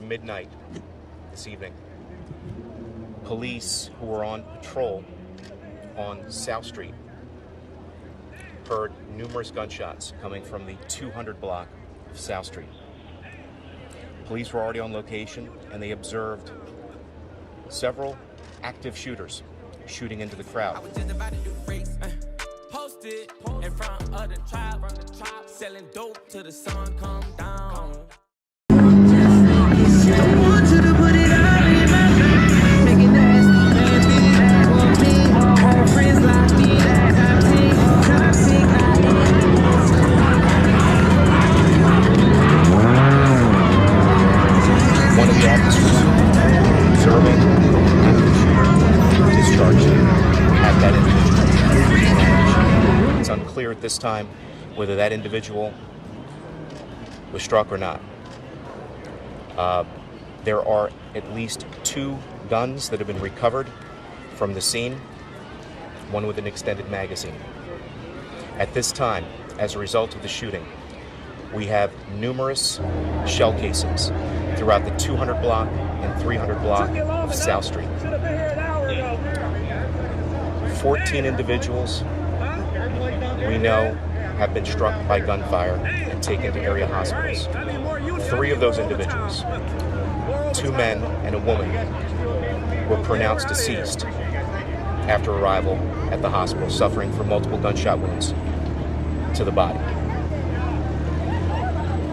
midnight this evening, police who were on patrol on South Street heard numerous gunshots coming from the 200 block of South Street. Police were already on location and they observed several active shooters shooting into the crowd. I was just about to do the race. Posted in front of the tribe, selling dope till the sun come down. One of the officers observing active shooter discharged at that individual. It's unclear at this time whether that individual was struck or not. There are at least 2 guns that have been recovered from the scene, one with an extended magazine. At this time, as a result of the shooting, we have numerous shell casings throughout the 200 block and 300 block of South Street. 14 individuals we know have been struck by gunfire and taken to area hospitals. 3 of those individuals, 2 men and a woman, were pronounced deceased after arrival at the hospital, suffering from multiple gunshot wounds to the body.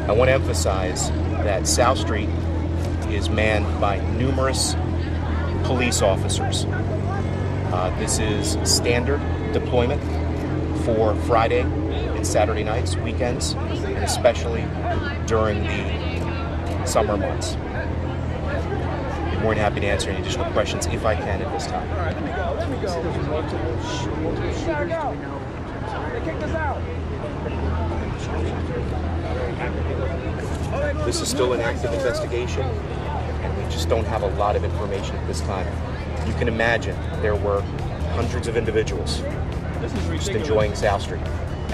I want to emphasize that South Street is manned by numerous police officers. This is standard deployment for Friday and Saturday nights, weekends, and especially during the summer months. I'm more than happy to answer any additional questions if I can at this time. All right, let me go. We gotta go. They kicked us out. This is still an active investigation, and we just don't have a lot of information at this time. You can imagine there were hundreds of individuals just enjoying South Street,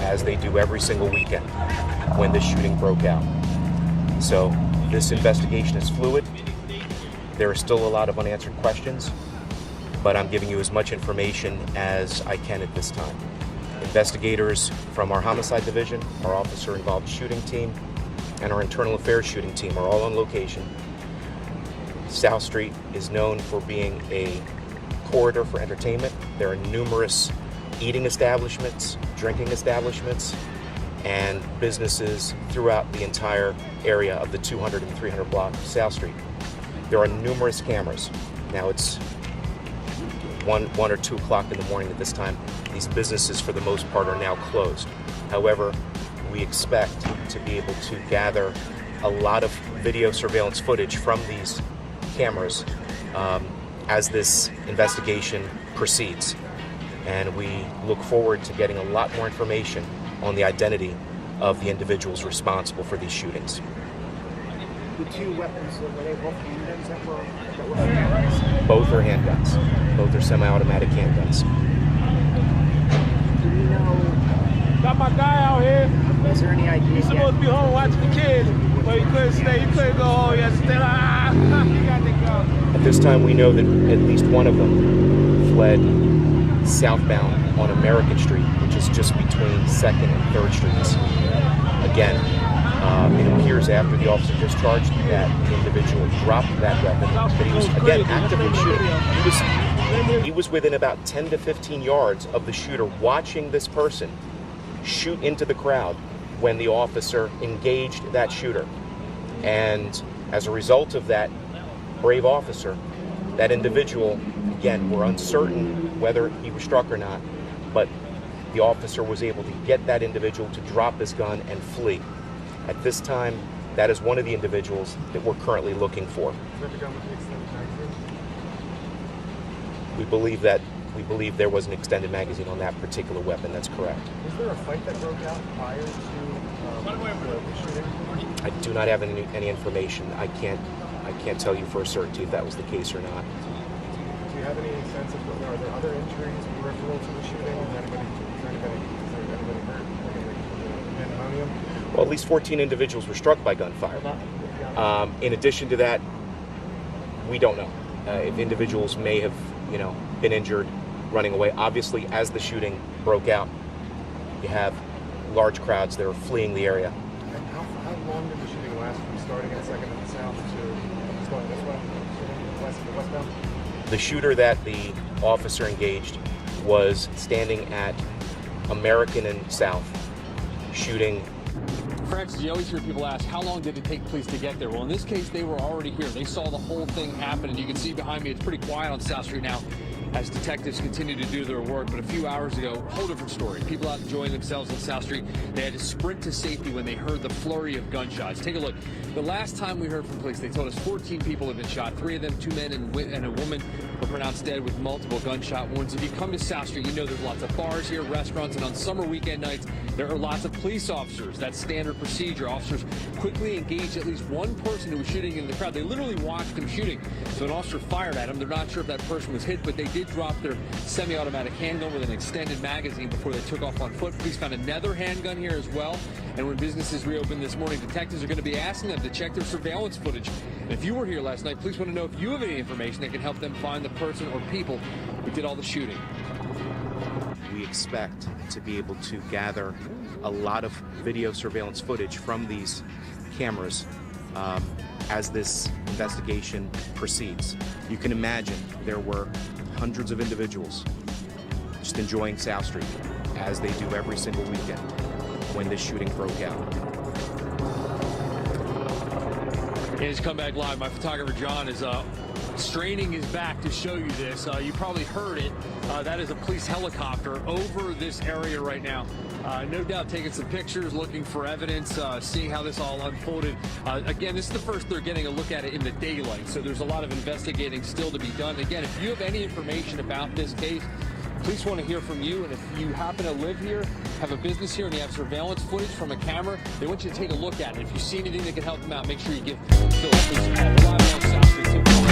as they do every single weekend when this shooting broke out. So this investigation is fluid. There are still a lot of unanswered questions, but I'm giving you as much information as I can at this time. Investigators from our homicide division, our officer-involved shooting team, and our internal affairs shooting team are all on location. South Street is known for being a corridor for entertainment. There are numerous eating establishments, drinking establishments, and businesses throughout the entire area of the 200 and 300 block of South Street. There are numerous cameras. Now it's 1 or 2 o'clock in the morning at this time. These businesses, for the most part, are now closed. However, we expect to be able to gather a lot of video surveillance footage from these cameras as this investigation proceeds. And we look forward to getting a lot more information on the identity of the individuals responsible for these shootings. The 2 weapons, were they both handguns that were handguns? Both are handguns. Both are semi-automatic handguns. Do we know? Got my guy out here. Is there any idea? He's supposed to be home watching the kids, but he couldn't stay. He couldn't go home. He had to stay. He got to go. At this time, we know that at least one of them fled southbound on American Street, which is just between 2nd and 3rd Streets. Again, it appears after the officer discharged that the individual dropped that weapon, but he was, again, actively shooting. He was within about 10 to 15 yards of the shooter, watching this person shoot into the crowd when the officer engaged that shooter. And as a result of that brave officer, that individual, again, we're uncertain whether he was struck or not, but the officer was able to get that individual to drop his gun and flee. At this time, that is one of the individuals that we're currently looking for. We believe there was an extended magazine on that particular weapon. That's correct. Was there a fight that broke out prior to the shooting? I do not have any information. I can't tell you for a certainty if that was the case or not. Do you have any sense of are there other injuries peripheral to the shooting? Is there anybody hurt? Pandemonium? Well, at least 14 individuals were struck by gunfire. In addition to that, we don't know if individuals may have, been injured running away. Obviously, as the shooting broke out, you have large crowds that are fleeing the area. And how long did the shooting last from starting in second in the south to going this way, westbound? The shooter that the officer engaged was standing at American and South, shooting. Francis, you always hear people ask, how long did it take police to get there? Well, in this case, they were already here. They saw the whole thing happen, and you can see behind me, it's pretty quiet on South Street now as detectives continue to do their work. But a few hours ago, whole different story. People out enjoying themselves on South Street. They had to sprint to safety when they heard the flurry of gunshots. Take a look. The last time we heard from police, they told us 14 people have been shot. 3 of them, 2 men and a woman, were pronounced dead with multiple gunshot wounds. If you come to South Street, you know there's lots of bars here, restaurants, and on summer weekend nights, there are lots of police officers. That's standard procedure. Officers quickly engaged at least one person who was shooting in the crowd. They literally watched him shooting. So an officer fired at him. They're not sure if that person was hit, but they did drop their semi-automatic handgun with an extended magazine before they took off on foot. Police found another handgun here as well. And when businesses reopen this morning, detectives are going to be asking them to check their surveillance footage. And if you were here last night, please want to know if you have any information that can help them find the person or people who did all the shooting. We expect to be able to gather a lot of video surveillance footage from these cameras as this investigation proceeds. You can imagine there were hundreds of individuals just enjoying South Street, as they do every single weekend when this shooting broke out. It's Come Back Live. My photographer John is straining his back to show you this. You probably heard it. That is a police helicopter over this area right now. No doubt taking some pictures, looking for evidence, seeing how this all unfolded. Again, this is the first they're getting a look at it in the daylight, so there's a lot of investigating still to be done. Again, if you have any information about this case, police want to hear from you, and if you happen to live here, have a business here, and you have surveillance footage from a camera, they want you to take a look at it. If you see anything that can help them out, make sure you give Phil a call. We're live on South Street.